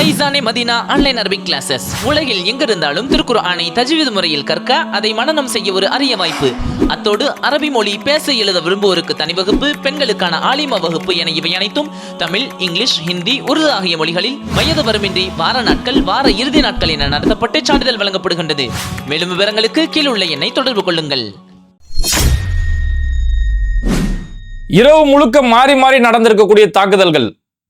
Faizane Madina online Arabic classes. உலகில் எங்கிருந்தாலும் திருக்குர்ஆனை தஜ்வீத் முறையில் கற்க, அதை மனனம் செய்ய ஒரு அரிய வாய்ப்பு. அத்தோடு அரபி மொழி பேச எழுத விரும்புவோருக்கு தனி வகுப்பு, பெண்களுக்கான ஆலிமா வகுப்பு என இவை அனைத்தும் தமிழ், இங்கிலீஷ், ஹிந்தி, உருது ஆகிய மொழிகளில் வயது வரம்பின்றி வார நாட்கள், வார இறுதி நாட்கள் என நடத்தப்பட்டு சான்றிதழ் வழங்கப்படுகின்றது. மேலும் விவரங்களுக்கு கீழுள்ள எண்ணை தொடர்பு கொள்ளுங்கள். இரவு முழுக்க மாறி மாறி நடந்திருக்கக்கூடிய தாக்குதல்கள்,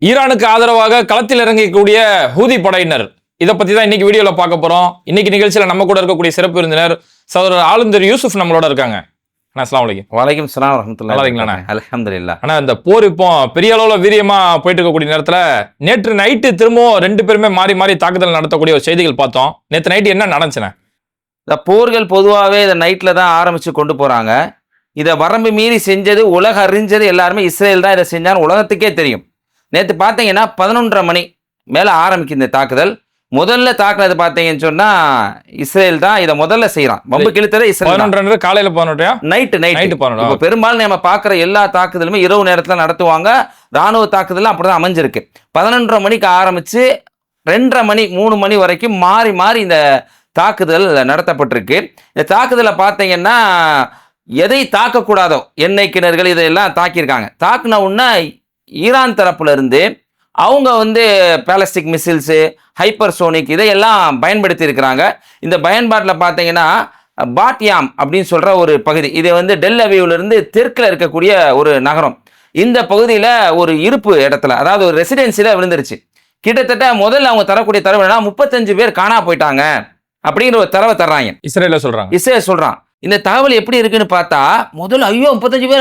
ஈரானுக்கு ஆதரவாக களத்தில் இறங்கக்கூடிய ஹூதி படையினர், இதை பத்தி தான் இன்னைக்கு வீடியோல பார்க்க போறோம். இன்னைக்கு நிகழ்ச்சியில நம்ம கூட இருக்கக்கூடிய சிறப்பு விருந்தினர் சகோதரர் ஆளுந்தர் யூசுப் நம்மளோட இருக்காங்க. அஸ்ஸலாமு அலைக்கும். வலைக்கும் ஸலாம் வரஹ்மத்துல்லாஹி. நல்லா இருக்கீங்களா? அல்ஹம்துலில்லாஹ். ஆனா இந்த போர் இப்போ பெரிய அளவுல வீரியமா போயிட்டு இருக்கக்கூடிய நேரத்துல நேற்று நைட்டு திரும்பவும் ரெண்டு பேருமே மாறி மாறி தாக்குதல் நடத்தக்கூடிய ஒரு செய்திகள் பார்த்தோம். நேற்று நைட்டு என்ன நடந்துச்சுன்னா, இந்த போர்கள் பொதுவாகவே இதை நைட்டில் தான் ஆரம்பித்து கொண்டு போகிறாங்க. இதை வரம்பு மீறி செஞ்சது, உலக அறிஞ்சது எல்லாருமே இஸ்ரேல் தான் இதை செஞ்சான்னு உலகத்துக்கே தெரியும். நேற்று பார்த்தீங்கன்னா 11:30 மணி மேலே ஆரம்பிக்கும் இந்த தாக்குதல். முதல்ல தாக்குனது பார்த்தீங்கன்னு சொன்னால் இஸ்ரேல் தான் இதை முதல்ல செய்கிறான். Pump கிழித்தது Israel. 11 காலையில் 11 நைட்டு 11. இப்போ பெரும்பாலும் நம்ம பார்க்குற எல்லா தாக்குதலுமே இரவு நேரத்தில் நடத்துவாங்க. ராணுவ தாக்குதலும் அப்படி தான் அமைஞ்சிருக்கு. 11:30 மணிக்கு ஆரம்பித்து 2:30 மணி 3 மணி வரைக்கும் மாறி மாறி இந்த தாக்குதல் நடத்தப்பட்டிருக்கு. இந்த தாக்குதலை பார்த்தீங்கன்னா எதை தாக்கக்கூடாதோ எண்ணெய் கிணறுகள் இதெல்லாம் தாக்கியிருக்காங்க. தாக்குன உடனே ஈரான் தரப்புல இருந்து அவங்க பேலஸ்டிக் மிசில்ஸு, ஹைப்பர்சோனிக் இதையெல்லாம் பயன்படுத்தி இருக்கிறாங்க. இந்த பயன்பாட்டில் பார்த்தீங்கன்னா பாட்யாம் அப்படின்னு சொல்கிற ஒரு பகுதி, இது டெல் அவிவ்லேருந்து தெற்கில் இருக்கக்கூடிய ஒரு நகரம். இந்த பகுதியில் ஒரு இருப்பு இடத்துல, அதாவது ஒரு ரெசிடென்சியில் விழுந்துருச்சு. கிட்டத்தட்ட முதல்ல அவங்க தரக்கூடிய தரவுனா 35 பேர் காணா போயிட்டாங்க அப்படிங்கிற ஒரு தரவை தர்றாங்க. இஸ்ரேல் சொல்கிறான். இந்த தகவல் எப்படி இருக்குன்னு பார்த்தா முதல்ல ஐயோ 35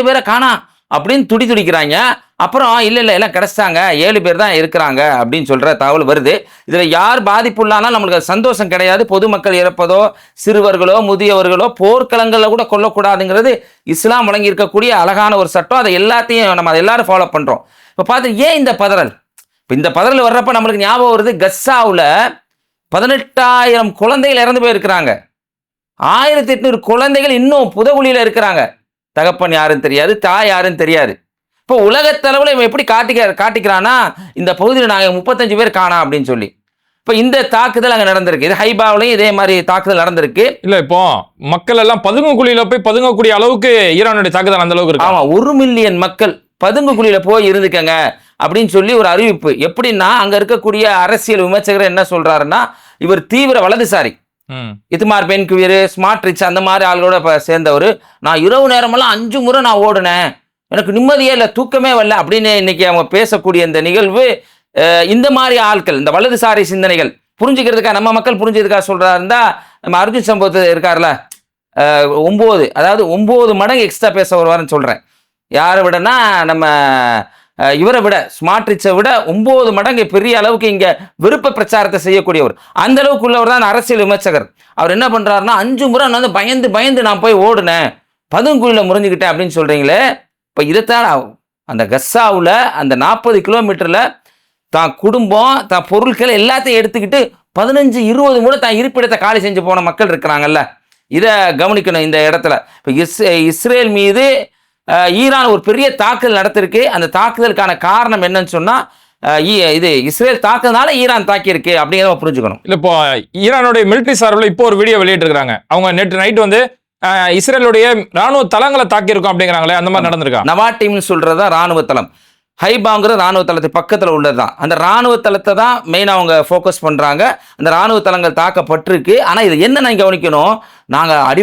பேரை காணா அப்படின்னு துடிக்கிறாங்க. அப்புறம் இல்லை எல்லாம் கிடைச்சிட்டாங்க, 7 பேர் தான் இருக்கிறாங்க அப்படின்னு சொல்கிற தகவல் வருது. இதில் யார் பாதிப்புள்ளானா நம்மளுக்கு சந்தோஷம் கிடையாது. பொதுமக்கள் இறப்பதோ, சிறுவர்களோ, முதியவர்களோ போர்க்களங்களில் கூட கொல்லக்கூடாதுங்கிறது இஸ்லாம் வழங்கி இருக்கக்கூடிய அழகான ஒரு சட்டம். அதை எல்லாத்தையும் நம்ம அதை எல்லாரும் ஃபாலோ பண்ணுறோம். இப்போ பார்த்து ஏன் இந்த பதறல்? இப்போ இந்த பதறல் வர்றப்ப நம்மளுக்கு ஞாபகம் வருது, கஸ்ஸாவில் 18,000 குழந்தைகள் இறந்து போயிருக்கிறாங்க. 1800 குழந்தைகள் இன்னும் புதகுழியில் இருக்கிறாங்க. தகப்பன் யாருன்னு தெரியாது, தாய் யாருன்னு தெரியாது. இப்போ உலகத்தளவில் இவன் எப்படி காட்டிக்கிறான்னா இந்த பகுதியில் நாங்கள் 35 பேர் காணா அப்படின்னு சொல்லி. இப்போ இந்த தாக்குதல் அங்கே நடந்திருக்கு. இது ஹைபாவிலையும் இதே மாதிரி தாக்குதல் நடந்திருக்கு. இல்லை, இப்போ மக்கள் எல்லாம் பதுங்கு குழியில் போய் பதுங்கக்கூடிய அளவுக்கு ஈரானுடைய தாக்குதல் அந்த அளவுக்கு இருக்கு. ஆமாம், 1 மில்லியன் மக்கள் பதுங்கு குழியில் போய் இருந்துக்கங்க அப்படின்னு சொல்லி ஒரு அறிவிப்பு. எப்படின்னா அங்கே இருக்கக்கூடிய அரசியல் விமர்சகர் என்ன சொல்றாருன்னா, இவர் தீவிர வலதுசாரி, இத்மார் பென் குவியர், ஸ்மார்ட் ரிச் அந்த மாதிரி ஆளுகளோட சேர்ந்தவர். நான் இரவு நேரமெல்லாம் 5 முறை நான் ஓடினேன், எனக்கு நிம்மதியே இல்லை, தூக்கமே வரல அப்படின்னு இன்னைக்கு அவங்க பேசக்கூடிய இந்த நிகழ்வு, இந்த மாதிரி ஆட்கள், இந்த வலதுசாரி சிந்தனைகள் புரிஞ்சுக்கிறதுக்காக, நம்ம மக்கள் புரிஞ்சுக்கிறதுக்காக சொல்றாருந்தா நம்ம அர்ஜுன் சம்பவத்தில் இருக்கார்ல 9, அதாவது 9 மடங்கு எக்ஸ்ட்ரா பேச வருவாருன்னு சொல்றேன். யாரை விடனா நம்ம இவரை விட, ஸ்மார்ட் ரிச்சை விட 9 மடங்கு பெரிய அளவுக்கு இங்கே விருப்ப பிரச்சாரத்தை செய்யக்கூடியவர். அந்த அளவுக்கு உள்ளவர் தான் அரசியல் விமர்சகர். அவர் என்ன பண்ணுறாருன்னா 5 முறை நான் பயந்து நான் போய் ஓடுனேன், பதுங்குழியில் முறிஞ்சுக்கிட்டேன் அப்படின்னு சொல்கிறீங்களே. இப்போ இதைத்தான் அந்த கஸ்ஸாவில் அந்த 40 கிலோமீட்டரில் தான் குடும்பம், தான் பொருட்கள் எல்லாத்தையும் எடுத்துக்கிட்டு 15-20 முறை தான் இருப்பிடத்தை காலி செஞ்சு போன மக்கள் இருக்கிறாங்கல்ல, இதை கவனிக்கணும் இந்த இடத்துல. இப்போ இஸ்ரேல் மீது ஈரான் ஒரு பெரிய தாக்குதல் நடத்திருக்கு. அந்த தாக்குதலுக்கான காரணம் என்னன்னு சொன்னா, இது இஸ்ரேல் தாக்குதனால ஈரான் தாக்கியிருக்கு அப்படிங்கிறத புரிஞ்சுக்கணும். இல்லை, இப்போ ஈரானுடைய மிலிட்டரி சார்பில் இப்போ ஒரு வீடியோ வெளியிட்டு இருக்காங்க. அவங்க நேற்று நைட் இஸ்ரேலுடைய ராணுவ தளங்களை தாக்கியிருக்கோம் அப்படிங்கிறாங்களே, அந்த மாதிரி நடந்திருக்கா? நவாட்டிம்னு சொல்றதா ராணுவ தளம், ஹைபாங்கிற ராணுவ தளத்துக்கு பக்கத்தில் உள்ளது தான். அந்த ராணுவ தளத்தை தான் மெயினாக அவங்க ஃபோக்கஸ் பண்ணுறாங்க. அந்த ராணுவ தளங்கள் தாக்கப்பட்டிருக்கு. ஆனால் இது என்ன நான் கவனிக்கணும், நாங்கள் அடி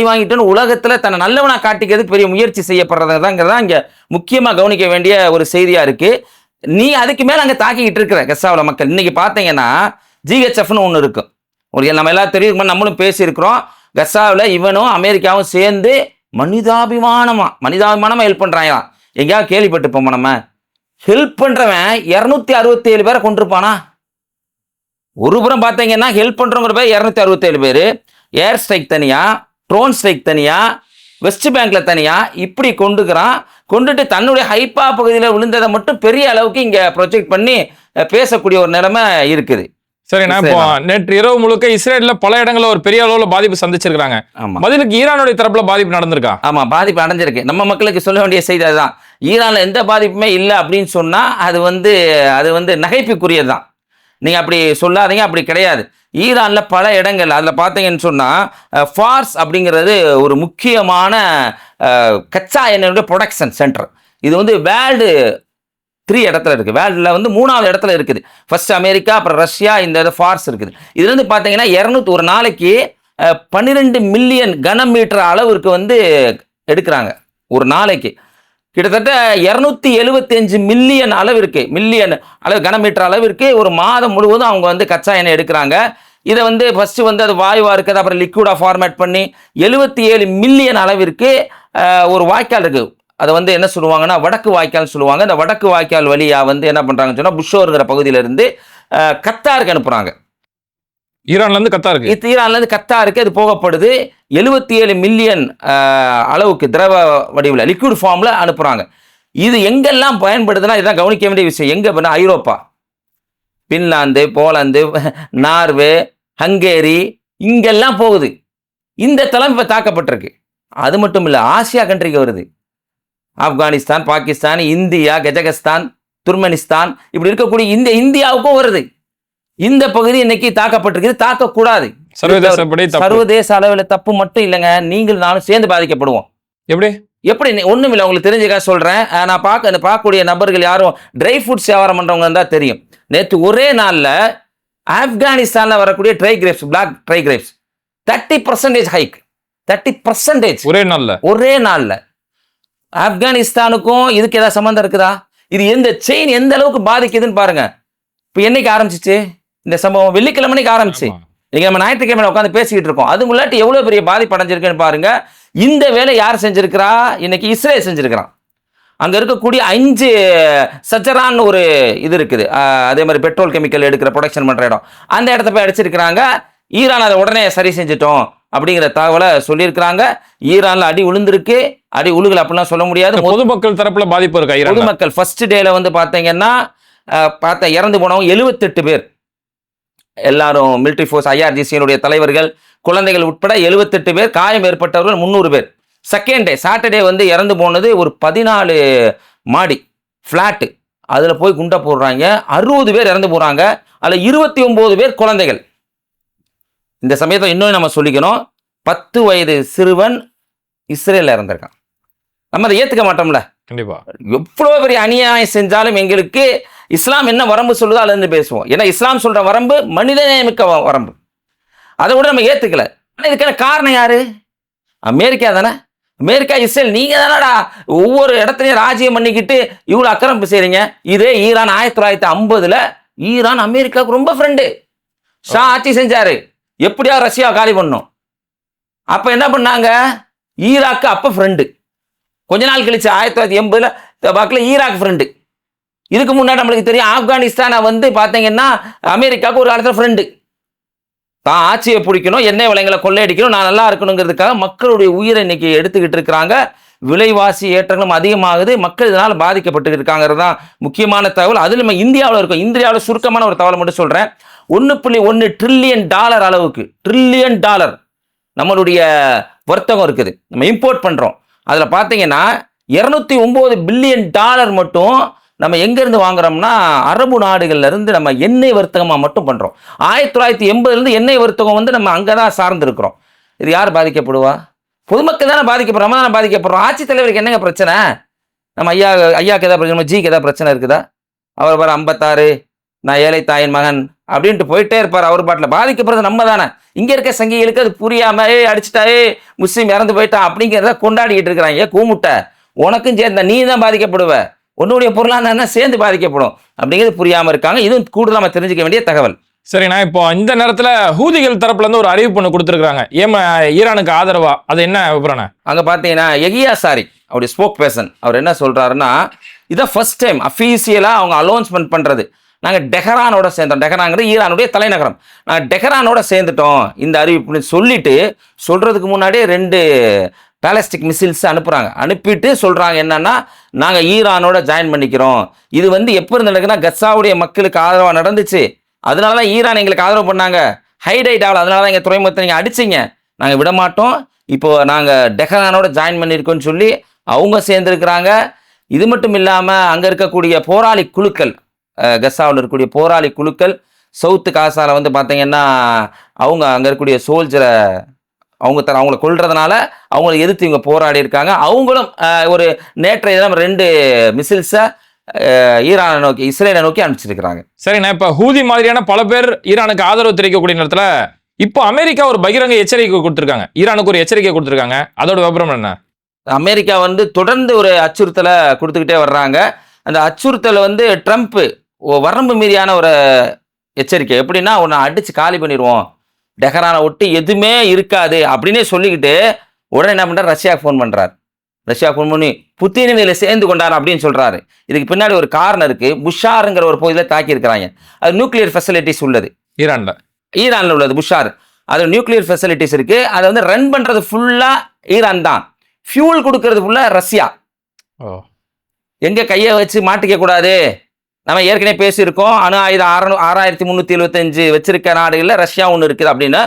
வாங்கிட்டோன்னு உலகத்தில் தன்னை நல்லவனாக காட்டிக்கிறதுக்கு பெரிய முயற்சி செய்யப்படுறதுங்கிறதா இங்கே முக்கியமாக கவனிக்க வேண்டிய ஒரு செய்தியாக இருக்குது. நீ அதுக்கு மேலே அங்கே தாக்கிக்கிட்டு இருக்கிற கஸ்ஸாவில் மக்கள். இன்றைக்கி பார்த்தீங்கன்னா ஜிஹெச்எஃப்னு ஒன்று இருக்கும், ஒரு நம்ம எல்லாரும் தெரியும், நம்மளும் பேசியிருக்கிறோம். கஸ்ஸாவில் இவனும் அமெரிக்காவும் சேர்ந்து மனிதாபிமானமாக ஹெல்ப் பண்ணுறாங்களாம். எங்கேயாவது கேள்விப்பட்டுப்போமா நம்ம? ஹெல்ப் பண்ணுறவன் 267 பேரை கொண்டிருப்பானா? ஒரு புறம் பார்த்தீங்கன்னா ஹெல்ப் பண்ணுறவங்க பேர் 267 பேர், ஏர் ஸ்ட்ரைக் தனியாக, ட்ரோன் ஸ்ட்ரைக் தனியாக, வெஸ்ட் பேங்க்ல தனியாக, இப்படி கொண்டுட்டு தன்னுடைய ஹைப்பா பகுதியில் விழுந்ததை மட்டும் பெரிய அளவுக்கு இங்கே ப்ரொஜெக்ட் பண்ணி பேசக்கூடிய ஒரு நிலைமை இருக்குது. சரிண்ணா, இப்போ நேற்று இரவு முழுக்க இஸ்ரேல்ல பல இடங்களில் ஒரு பெரிய அளவில் பாதிப்பு சந்திச்சிருக்காங்க. பதிலுக்கு ஈரானுடைய தரப்புல பாதிப்பு நடந்திருக்கா? ஆமா, பாதிப்பு அடைஞ்சிருக்கு. நம்ம மக்களுக்கு சொல்ல வேண்டிய செய்தி அதுதான். ஈரான்ல எந்த பாதிப்புமே இல்லை அப்படின்னு சொன்னா அது நகைப்புக்குரியது தான். நீங்கள் அப்படி சொல்லாதீங்க, அப்படி கிடையாது. ஈரானில் பல இடங்கள் அதில் பார்த்தீங்கன்னு சொன்னால் ஃபார்ஸ் அப்படிங்கிறது ஒரு முக்கியமான கச்சா எண்ணெயோட ப்ரொடக்ஷன் சென்டர். இது வந்து வேர்ல்டு 3 இடத்துல இருக்குது. வேர்ல்டில் வந்து 3வது இடத்துல இருக்குது. ஃபர்ஸ்ட் அமெரிக்கா, அப்புறம் ரஷ்யா, இந்த ஃபார்ஸ் இருக்குது. இதுல இருந்து பார்த்தீங்கன்னா 200 ஒரு நாளைக்கு 12 மில்லியன் கனமீட்டர் அளவிற்கு வந்து எடுக்கிறாங்க ஒரு நாளைக்கு. கிட்டத்தட்ட 275 மில்லியன் அளவிற்கு கனமீட்டர் அளவிற்கு ஒரு மாதம் முழுவதும் அவங்க வந்து கச்சா எண்ணெய் எடுக்கிறாங்க. இதை வந்து ஃபர்ஸ்ட் வந்து அது வாயுவா இருக்குது, அப்புறம் லிக்விடா ஃபார்மேட் பண்ணி 77 மில்லியன் அளவிற்கு ஒரு வாய்க்கால் இருக்கு. அதை வந்து என்ன சொல்லுவாங்கன்னா வடக்கு வாய்க்கால் சொல்லுவாங்க. இந்த வடக்கு வாய்க்கால் வழியா வந்து என்ன பண்றாங்கன்னு சொன்னா புஷோருங்கிற பகுதியில இருந்து கத்தாருக்கு அனுப்புறாங்க. ஈரான்ல இருந்து கத்தாருக்கு அது போகப்படுது. 77 மில்லியன் அளவுக்கு திரவ வடிவில் லிக்விட் ஃபார்ம்ல அனுப்புறாங்க. இது எங்கெல்லாம் பயன்படுதுன்னா இதான் கவனிக்க வேண்டிய விஷயம். எங்க பண்ண ஐரோப்பா, பின்லாந்து, போலந்து, நார்வே, ஹங்கேரி இங்கெல்லாம் போகுது. இந்த தளம் இப்ப தாக்கப்பட்டிருக்கு. அது மட்டும் இல்ல, ஆசியா கண்ட்ரிக்கு வருது. ஆப்கானிஸ்தான், பாகிஸ்தான், இந்தியா, கஜகஸ்தான், துர்மெனிஸ்தான் இப்படி இருக்கக்கூடிய இந்தியாவுக்கும் வருது. இந்த பகுதி இன்னைக்கு தாக்கப்பட்டிருக்கு. தாக்கக்கூடாது. சர்வதேச அளவில் தப்பு மட்டும் இல்லைங்க, நீங்கள் நானும் சேர்ந்து பாதிக்கப்படுவோம். எப்படி ஒண்ணும் இல்லை, உங்களுக்கு தெரிஞ்சுக்க சொல்றேன். நான் பார்க்கக்கூடிய நபர்கள் யாரும் ட்ரை ஃபுட்ஸ் வியாபாரம் பண்றவங்க தான் தெரியும். நேற்று ஒரே நாள்ல ஆப்கானிஸ்தான்ல வரக்கூடிய பிளாக் ட்ரை கிரேப்ஸ் 30% ஹைக். 30% ஒரே நாள்ல. ஆப்கானிஸ்தானுக்கும் இதுக்கு ஏதாவது சம்பந்தம் இருக்குதா? இது செயின் எந்த அளவுக்கு பாதிக்குதுன்னு பாருங்க. இப்ப என்னைக்கு ஆரம்பிச்சிச்சு இந்த சம்பவம்? வெள்ளிக்கிழமைக்கு ஆரம்பிச்சு. இன்னைக்கு நம்ம ஞாயிற்றுக்கிழமை உட்காந்து பேசிக்கிட்டு இருக்கோம். அது முன்னாடி எவ்வளவு பெரிய பாதிப்பு அடைஞ்சிருக்குன்னு பாருங்க. இந்த வேலை யார் செஞ்சிருக்கிறா? இன்னைக்கு இஸ்ரேல் செஞ்சிருக்கிறான். அங்க இருக்கக்கூடிய 5 சஜரான்னு ஒரு இது இருக்குது. அதே மாதிரி பெட்ரோல் கெமிக்கல் எடுக்கிற ப்ரொடக்ஷன் பண்ற இடம். அந்த இடத்த போய் அடிச்சிருக்கிறாங்க. ஈரான் அதை உடனே சரி செஞ்சிட்டோம் அப்படிங்கிற தகவலை சொல்லியிருக்கிறாங்க. ஈரான்ல அடி உளுந்திருக்கு. அடி உழுகல் அப்படிலாம் சொல்ல முடியாது. பொதுமக்கள் தரப்புல பாதிப்பு இருக்கா? பொதுமக்கள் ஃபர்ஸ்ட் டேல வந்து பார்த்தீங்கன்னா இறந்து போனவங்க 78 பேர். எல்லாரும் மிலிட்டரி ஃபோர்ஸ், IRGC தலைவர்கள், குழந்தைகள் உட்பட 78 பேர். காயம் ஏற்பட்டவர்கள் 300 பேர். செகண்ட் டே சாட்டர்டே வந்து இறந்து போனது ஒரு 14 மாடி ஃபிளாட்டு. அதுல போய் குண்டை போடுறாங்க. 60 பேர் இறந்து போறாங்க. அதுல 29 பேர் குழந்தைகள். இந்த சமயத்தை இன்னும் நம்ம சொல்லிக்கணும், 10 வயது சிறுவன் இஸ்ரேல்ல இறந்திருக்கான். நம்ம அதை ஏத்துக்க மாட்டோம்ல. கண்டிப்பா. எவ்வளவு பெரிய அநியாயம் செஞ்சாலும் எங்களுக்கு இஸ்லாம் என்ன வரம்பு சொல்லுதோ அதுல இருந்து பேசுவோம். ஏன்னா இஸ்லாம் சொல்ற வரம்பு மனிதநேயமிக்க வரம்பு. அதை கூட நம்ம ஏத்துக்கல. ஆனா இதுக்கான காரணம் யாரு? அமெரிக்கா தானே. America, Israel. நீங்க தானடா ஒவ்வொரு இடத்துலையும் ராஜ்யம் பண்ணிக்கிட்டு இவ்வளவு அக்கிரமம் செய்றீங்க. இதே ஈரான் 1950ல ஈரான் அமெரிக்காவுக்கு ரொம்ப ஃப்ரெண்டு. ஷா ஆட்சி செஞ்சாரு. எப்படியா ரஷ்யா காலி பண்ணும். அப்ப என்ன பண்ணாங்க? ஈராக்கு அப்ப ஃப்ரெண்டு. கொஞ்ச நாள் கழிச்சு 1980ல வாக்குல ஈராக் ஃப்ரெண்டு. இதுக்கு முன்னாடி நம்மளுக்கு தெரியும் ஆப்கானிஸ்தானை வந்து பார்த்தீங்கன்னா அமெரிக்காவுக்கு ஒரு காலத்தில் ஃப்ரெண்டு. தான் ஆட்சியை பிடிக்கணும், எண்ணெய் வளங்களை கொள்ளையடிக்கணும், நான் நல்லா இருக்கணுங்கிறதுக்காக மக்களுடைய உயிரை இன்னைக்கு எடுத்துக்கிட்டு இருக்கிறாங்க. விலைவாசி ஏற்றங்களும் அதிகமாகுது. மக்கள் இதனால் பாதிக்கப்பட்டு இருக்காங்கிறது தான் முக்கியமான தகவல். அது நம்ம இந்தியாவில் இருக்கும். இந்தியாவில் சுருக்கமான ஒரு தகவல் மட்டும் சொல்றேன். 1.1 ட்ரில்லியன் டாலர் அளவுக்கு, ட்ரில்லியன் டாலர் நம்மளுடைய வர்த்தகம் இருக்குது. நம்ம இம்போர்ட் பண்றோம். அதுல பாத்தீங்கன்னா 209 பில்லியன் டாலர் மட்டும் நம்ம எங்க இருந்து வாங்குறோம்னா அரபு நாடுகள்ல இருந்து நம்ம எண்ணெய் வர்த்தகமா மட்டும் பண்றோம். 1980ல இருந்து எண்ணெய் வர்த்தகம் வந்து நம்ம அங்கதான் சார்ந்து இருக்கிறோம். இது யார் பாதிக்கப்படுவா? பொதுமக்கள் தானே பாதிக்கப்படுறோம். நம்ம தானே பாதிக்கப்படுறோம். ஆட்சித்தலைவருக்கு என்னங்க பிரச்சனை? நம்ம ஐயாக்கு ஏதாவது பிரச்சனை, ஜிக்கு ஏதாவது பிரச்சனை இருக்குதா? அவர் பாரு 56, நான் ஏழை தாயின் மகன் அப்படின்ட்டு போயிட்டே இருப்பார். அவர் பாட்டில் பாதிக்கப்படுறது நம்ம தானே. இங்க இருக்க சங்கிகளுக்கு அது புரியாம அடிச்சுட்டாயே முஸ்லீம் இறந்து போயிட்டான் அப்படிங்கிறத கொண்டாடிக்கிட்டு இருக்கிறாங்க. கூமுட்டை உனக்கும் சேர்ந்த நீ தான் பாதிக்கப்படுவ, உன்னுடைய பொருளாதாரம் சேர்ந்து பாதிக்கப்படும் அப்படிங்கிறது புரியாம இருக்காங்க. இதுவும் கூடுதல் நம்ம தெரிஞ்சுக்க வேண்டிய தகவல். சரிண்ணா, இப்போ இந்த நேரத்துல ஹூதிகள் தரப்புல இருந்து ஒரு அறிவிப்பு ஒன்று கொடுத்துருக்காங்க ஈரானுக்கு ஆதரவா. அது என்ன விபரம்னா? அங்க பாத்தீங்கன்னா எகியா சாரி அவருடைய ஸ்போக் பர்சன் அவர் என்ன சொல்றாருன்னா, இதான் ஃபர்ஸ்ட் டைம் அஃபீஷியலா அவங்க அலௌன்ஸ்மெண்ட் பண்றது. நாங்கள் டெஹரானோட சேர்ந்தோம். டெஹரான்ங்கிறது ஈரானுடைய தலைநகரம். நாங்கள் டெஹரானோட சேர்ந்துட்டோம் இந்த அறிவிப்புன்னு சொல்லிட்டு சொல்றதுக்கு முன்னாடியே 2 பேலஸ்டிக் மிசில்ஸ் அனுப்புறாங்க. அனுப்பிட்டு சொல்றாங்க என்னன்னா, நாங்கள் ஈரானோட ஜாயின் பண்ணிக்கிறோம். இது வந்து எப்போ இருந்து நடக்குன்னா கசாவுடைய மக்களுக்கு ஆதரவாக நடந்துச்சு. அதனால தான் ஈரான் எங்களுக்கு ஆதரவு பண்ணாங்க. ஹைடைட் ஆகல, அதனால தான் எங்கள் துறைமுகத்தை நீங்கள் அடிச்சிங்க, நாங்கள் விட மாட்டோம், இப்போ நாங்கள் டெஹரானோட ஜாயின் பண்ணியிருக்கோம்னு சொல்லி அவங்க சேர்ந்துருக்கிறாங்க. இது மட்டும் இல்லாமல் அங்கே இருக்கக்கூடிய போராளி குழுக்கள், கசாவில் இருக்கக்கூடிய போராளி குழுக்கள் சவுத்து காசால வந்து பார்த்தீங்கன்னா அவங்க அங்கே இருக்கக்கூடிய சோல்ஜரை அவங்கள கொல்றதுனால அவங்கள எதிர்த்து இவங்க போராடி இருக்காங்க. அவங்களும் ஒரு நேற்றைய தினம் 2 மிசில்ஸை ஈரானை நோக்கி இஸ்ரேலை நோக்கி அனுப்பிச்சிருக்கிறாங்க. சரிண்ணா, இப்ப ஹூதி மாதிரியான பல பேர் ஈரானுக்கு ஆதரவு தெரிவிக்கக்கூடிய நேரத்துல இப்போ அமெரிக்கா ஒரு பகிரங்க எச்சரிக்கை கொடுத்திருக்காங்க, ஈரானுக்கு ஒரு எச்சரிக்கை கொடுத்திருக்காங்க. அதோட விவரம் என்ன? அமெரிக்கா வந்து தொடர்ந்து ஒரு அச்சுறுத்தலை கொடுத்துக்கிட்டே வர்றாங்க. அந்த அச்சுறுத்தல் வந்து ட்ரம்ப் வரம்பு மீறியான ஒரு எச்சரிக்கை. எப்படின்னா உன்னை அடிச்சு காலி பண்ணிடுவோம், டெஹரானை ஒட்டி எதுவுமே இருக்காது அப்படின்னே சொல்லிக்கிட்டு உடனே என்ன பண்றாரு, ரஷ்யாவுக்கு ஃபோன் பண்றாரு. ரஷ்யா ஃபோன் பண்ணி புத்தின் இதில் சேர்ந்து கொண்டார் அப்படின்னு சொல்றாரு. இதுக்கு பின்னாடி ஒரு காரணம் இருக்கு. புஷாருங்கிற ஒரு பகுதியில் தாக்கி இருக்கிறாங்க. அது நியூக்ளியர் ஃபெசிலிட்டிஸ் உள்ளது ஈரான்ல உள்ளது. புஷார் அது நியூக்ளியர் ஃபெசிலிட்டிஸ் இருக்கு. அதை வந்து ரன் பண்றது ஃபுல்லா ஈரான் தான். ஃபியூல் கொடுக்கறது ஃபுல்லா ரஷ்யா. எங்க கையை வச்சு மாட்டிக்க கூடாது. நம்ம ஏற்கனவே பேசியிருக்கோம், அணு ஆயுதம் 6375 வச்சிருக்க நாடுகளில் ரஷ்யா ஒன்று இருக்குது அப்படின்னு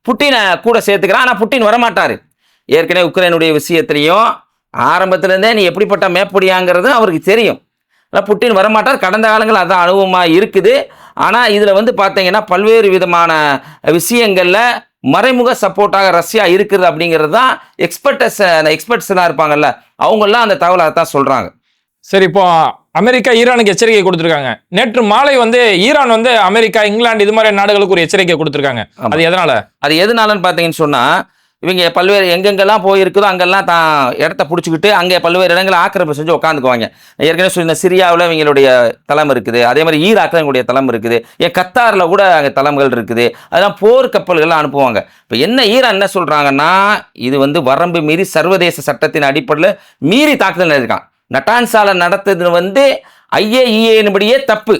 புட்டினை கூட சேர்த்துக்கிறான். ஆனால் புட்டின் வரமாட்டார். ஏற்கனவே உக்ரைனுடைய விஷயத்திலையும் ஆரம்பத்திலேருந்தே நீ எப்படிப்பட்ட மேப்படியாங்கிறது அவருக்கு தெரியும். ஆனால் புட்டின் வரமாட்டார். கடந்த காலங்கள் அதான் அனுபவமாக இருக்குது. ஆனால் இதில் வந்து பார்த்தீங்கன்னா பல்வேறு விதமான விஷயங்களில் மறைமுக சப்போர்ட்டாக ரஷ்யா இருக்குது அப்படிங்கிறது தான் எக்ஸ்பர்ட்ஸ்லாம் இருப்பாங்கல்ல, அவங்கெல்லாம் அந்த தகவலை தான் சொல்கிறாங்க. சரி, இப்போ அமெரிக்கா ஈரானுக்கு எச்சரிக்கை கொடுத்திருக்காங்க. நேற்று மாலை வந்து ஈரான் வந்து அமெரிக்கா, இங்கிலாந்து இது மாதிரி நாடுகளுக்கு ஒரு எச்சரிக்கை கொடுத்திருக்காங்க. அது எதனால? அது எதனாலன்னு பார்த்தீங்கன்னு சொன்னா, இவங்க பல்வேறு எங்கெங்கெல்லாம் போயிருக்குதோ அங்கெல்லாம் தான் இடத்த பிடிச்சிக்கிட்டு அங்கே பல்வேறு இடங்களை ஆக்கிரமிப்பு செஞ்சு உட்காந்துக்குவாங்க. ஏற்கனவே சொன்ன சிரியாவில் இவங்களுடைய தளம் இருக்குது, அதே மாதிரி ஈராக்கில் எங்களுடைய தளம் இருக்குது, கத்தாரில் கூட அங்கே தளங்கள் இருக்குது. அதெல்லாம் போர் கப்பல்கள்லாம் அனுப்புவாங்க. இப்போ என்ன ஈரான் என்ன சொல்கிறாங்கன்னா, இது வந்து வரம்பு மீறி சர்வதேச சட்டத்தின் அடிப்படையில் மீறி தாக்குதல் நடந்திருக்கான். நட்டான்ஸால நடத்தது வந்து IAEA-ன்படியே தப்பு.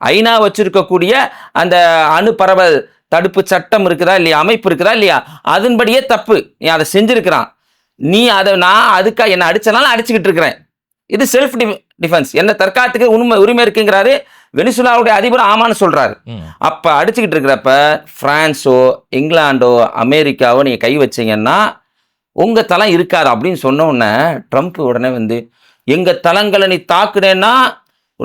ஐநா வச்சிருக்கக்கூடிய அந்த அணு பரவல் தடுப்பு சட்டம் இருக்குதா இல்லையா, அமைப்பு இருக்குதா இல்லையா, அதன்படியே தப்பு. நீ அதை செஞ்சிருக்கிறான். நீ அதை நான் அதுக்காக என்ன அடிச்சனாலும் அடிச்சுக்கிட்டு இருக்கிறேன். இது செல்ஃப் டிஃபென்ஸ், என்ன தற்காத்துக்கு உரிமை இருக்குங்கிறாரு. வெனிசுலாவுடைய அதிபர் ஆமான்னு சொல்றாரு. அப்ப அடிச்சுக்கிட்டு இருக்கிறப்ப பிரான்ஸோ இங்கிலாண்டோ அமெரிக்காவோ நீங்க கை வச்சீங்கன்னா உங்க தளம் இருக்காது அப்படின்னு சொன்ன உடனே ட்ரம்ப் உடனே வந்து எங்க தளங்களை நீ தாக்குனேன்னா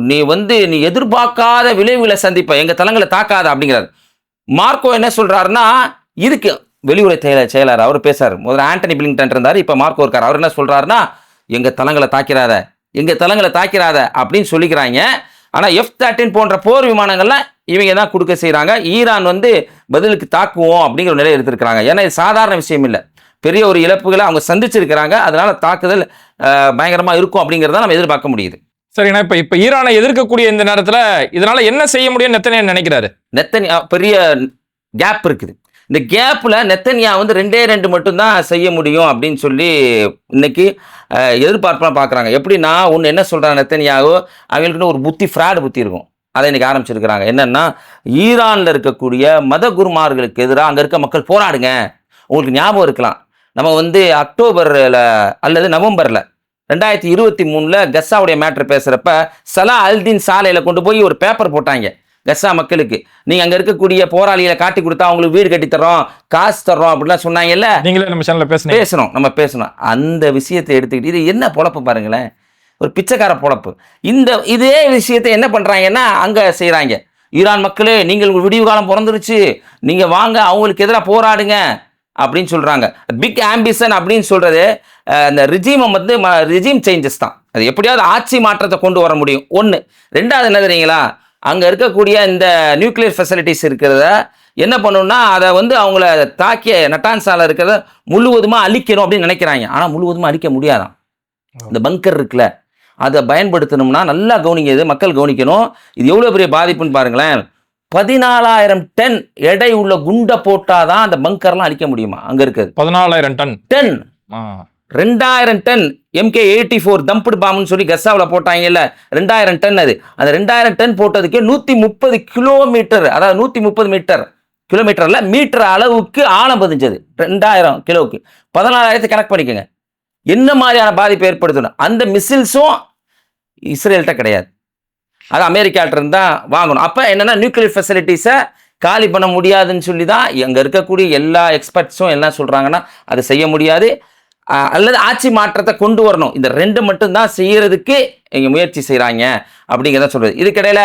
நீ எதிர்பார்க்காத விளைவுகளை சந்திப்ப, எங்க தளங்களை தாக்காத அப்படிங்கிறார். மார்க்கோ என்ன சொல்றாருன்னா, இதுக்கு வெளியுறவு செயலாளர் அவர் பேசுறாரு. முதல்ல ஆண்டனி பிளிங்டன் இருந்தாரு, இப்ப மார்க்கோ இருக்கார். அவர் என்ன சொல்றாருன்னா, எங்க தளங்களை தாக்கிறாத அப்படின்னு சொல்லிக்கிறாங்க. ஆனா F-13 போன்ற போர் விமானங்கள்ல இவங்க தான் கொடுக்க செய்யறாங்க. ஈரான் வந்து பதிலுக்கு தாக்குவோம் அப்படிங்கிற ஒரு நிலை எடுத்திருக்கிறாங்க. ஏன்னா இது சாதாரண விஷயம் இல்லை, பெரிய ஒரு இழப்புகளை அவங்க சந்திச்சிருக்கிறாங்க. அதனால தாக்குதல் பயங்கரமா இருக்கும் அப்படிங்கிறத நம்ம எதிர்பார்க்க முடியுது. சரிண்ணா, இப்ப ஈரானை எதிர்க்கக்கூடிய இந்த நேரத்துல இதனால என்ன செய்ய முடியும் நெத்தன்யாஹு நினைக்கிறாரு? பெரிய கேப் இருக்குது. இந்த கேப்ல நெத்தன்யாஹு வந்து 2 மட்டும்தான் செய்ய முடியும் அப்படின்னு சொல்லி இன்னைக்கு எதிர்பார்ப்பா பாக்குறாங்க. எப்படின்னா, ஒன்று என்ன சொல்றாங்க நெத்தன்யாஹு, அவங்களுக்குன்னு ஒரு ஃப்ராட் புத்தி இருக்கும். அதை இன்னைக்கு ஆரம்பிச்சிருக்கிறாங்க. என்னன்னா, ஈரான்ல இருக்கக்கூடிய மத குருமார்களுக்கு எதிராக அங்க இருக்க மக்கள் போராடுங்க. உங்களுக்கு ஞாபகம் இருக்கலாம், நம்ம வந்து அக்டோபர்ல அல்லது நவம்பர்ல 2023 கஸ்ஸாவுடைய மேட்ரு பேசுறப்ப சலா அல்தீன் சாலையில கொண்டு போய் ஒரு பேப்பர் போட்டாங்க கஸ்ஸா மக்களுக்கு. நீங்க அங்க இருக்கக்கூடிய போராளிகளை காட்டி கொடுத்தா அவங்களுக்கு வீடு கட்டி தரோம், காசு தர்றோம் அப்படிலாம் சொன்னாங்கல்ல. நீங்களே நம்ம சேனல்ல பேசணும். அந்த விஷயத்தை எடுத்துக்கிட்டு இது என்ன பொழப்பு பாருங்களேன், ஒரு பிச்சைக்கார பொழப்பு. இதே விஷயத்தை என்ன பண்றாங்கன்னா அங்க செய்யறாங்க. ஈரான் மக்களே, நீங்கள் விடிவு காலம் பிறந்துருச்சு, நீங்க வாங்க அவங்களுக்கு எதிராக போராடுங்க அப்படின்னு சொல்றாங்க. பிக் ஆம்பிஷன் அப்படின்னு சொல்றது அந்த ரிஜீம் சேஞ்சஸ் தான். அது எப்படியாவது ஆட்சி மாற்றத்தை கொண்டு வர முடியும். ஒன்று. ரெண்டாவது என்ன தெரியுங்களா, அங்க இருக்கக்கூடிய இந்த நியூக்ளியர் ஃபெசிலிட்டிஸ் இருக்கிறத என்ன பண்ணணும்னா அதை வந்து அவங்கள தாக்கிய நட்டான்ஸால இருக்கிறத முழுவதுமா அழிக்கணும் அப்படின்னு நினைக்கிறாங்க. ஆனா முழுவதுமா அழிக்க முடியாதான். இந்த பங்கர் இருக்குல்ல, அதை பயன்படுத்தணும்னா நல்லா கவனிங்க, மக்கள் கவனிக்கணும். இது எவ்வளவு பெரிய பாதிப்புன்னு பாருங்களேன். 14,000 டன் எடை உள்ள குண்டை போட்டாதான் அந்த பங்கர்லாம் அடிக்க முடியுமா அங்க இருக்குது. 14,000 டன் 2,000 டன் MK-84 தம்புடு பாம்புன்னு சொல்லி கஸ்ஸாவில் போட்டாங்கல்ல, 2,000 டன். அந்த 2,000 டன் போட்டதுக்கு 130 கிலோமீட்டர், அதாவது 130 கிலோமீட்டர்ல மீட்டர் அளவுக்கு ஆழம் பதிஞ்சது. 2,000 கிலோவுக்கு 14,000 கணக்கு பண்ணிக்கோங்க. என்ன மாதிரியான பாதிப்பு ஏற்படுத்தணும். அந்த மிசில்ஸும் இஸ்ரேல்கிட்ட கிடையாது, அது அமெரிக்காட்ட இருந்தா வாங்கணும். அப்ப என்னன்னா நியூக்ளியர் ஃபெசிலிட்டிஸை காலி பண்ண முடியாதுன்னு சொல்லி தான் அங்க இருக்கக்கூடிய எல்லா எக்ஸ்பர்ட்ஸும் என்ன சொல்றாங்கன்னா அதை செய்ய முடியாது. அல்லது ஆட்சி மாற்றத்தை கொண்டு வரணும். இந்த 2 மட்டும்தான் செய்யறதுக்கு இங்க முயற்சி செய்யறாங்க அப்படிங்கிறத சொல்றது. இதுக்கிடையில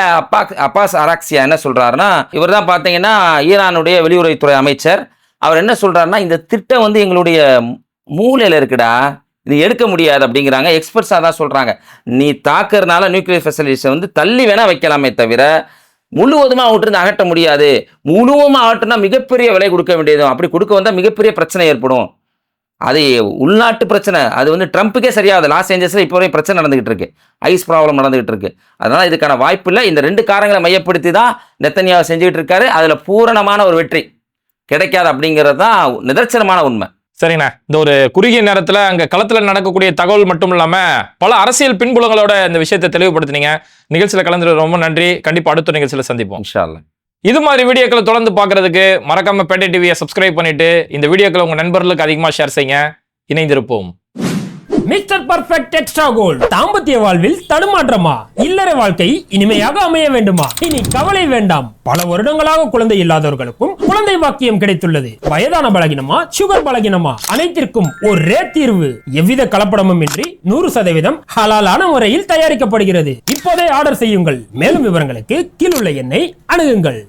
அப்பாஸ் அராக்சியா என்ன சொல்றாருன்னா, இவர் தான் பார்த்தீங்கன்னா ஈரானுடைய வெளியுறவுத்துறை அமைச்சர். அவர் என்ன சொல்றாருன்னா, இந்த திட்டம் வந்து எங்களுடைய மூலையில இருக்குடா, இது எடுக்க முடியாது அப்படிங்கிறாங்க. எக்ஸ்பர்ட்ஸாக தான் சொல்றாங்க. நீ தாக்குறதுனால நியூக்ளியர் ஃபெசிலிட்டிஸை வந்து தள்ளி வேணா வைக்கலாமே தவிர முழுவதுமா அவற்றிருந்து அகற்ற முடியாது. முழுவதுமா அகற்றினா மிகப்பெரிய விலை கொடுக்க வேண்டியதும், அப்படி கொடுக்க வந்தால் மிகப்பெரிய பிரச்சனை ஏற்படும். அது உள்நாட்டு பிரச்சனை. அது வந்து ட்ரம்ப்புக்கே சரியாகுது. லாஸ் ஏஞ்சல்ஸ்ல இப்போ வரையும் பிரச்சனை நடந்துகிட்டு இருக்கு, ஐஸ் ப்ராப்ளம் நடந்துகிட்டு இருக்கு. அதனால இதுக்கான வாய்ப்பு இல்லை. இந்த 2 காரணங்களை மையப்படுத்தி தான் நெத்தன்யாஹு செஞ்சுக்கிட்டு இருக்காரு. அதுல பூரணமான ஒரு வெற்றி கிடைக்காது அப்படிங்கிறது தான் நிதர்சனமான உண்மை. சரிண்ணா, இந்த ஒரு குறுகிய நேரத்துல அங்க களத்துல நடக்கக்கூடிய தகவல் மட்டும் இல்லாம பல அரசியல் பின்புலங்களோட இந்த விஷயத்தை தெளிவுபடுத்தினீங்க. நிகழ்ச்சியில கலந்து ரொம்ப நன்றி. கண்டிப்பா அடுத்த நிகழ்ச்சியில சந்திப்போம் இன்ஷா அல்லாஹ். இது மாதிரி வீடியோக்களை தொடர்ந்து பார்க்கறதுக்கு மறக்காம பேட்டை டிவியை சப்ஸ்கிரைப் பண்ணிட்டு இந்த வீடியோக்களை உங்க நண்பர்களுக்கு அதிகமா ஷேர் செய்யுங்க. இணைந்திருப்போம். Mister Perfect Extra Gold. தாம்பத்திய வாழ்வில் தடுமாற்றமா, இல்லற வாழ்க்கை இனிமையாக அமைய வேண்டுமா? இனி கவலை வேண்டாம். பல வருடங்களாக குழந்தை இல்லாதவர்களுக்கும் குழந்தை பாக்கியம் கிடைத்துள்ளது. வயதான பலகினமா, சுகர் பலகினமா, அனைத்திற்கும் ஒரே தீர்வு. எவ்வித கலப்படமும் இன்றி 100% ஹலாலான முறையில் தயாரிக்கப்படுகிறது. இப்போதே ஆர்டர் செய்யுங்கள். மேலும் விவரங்களுக்கு கீழுள்ள எண்ணை அணுகுங்கள்.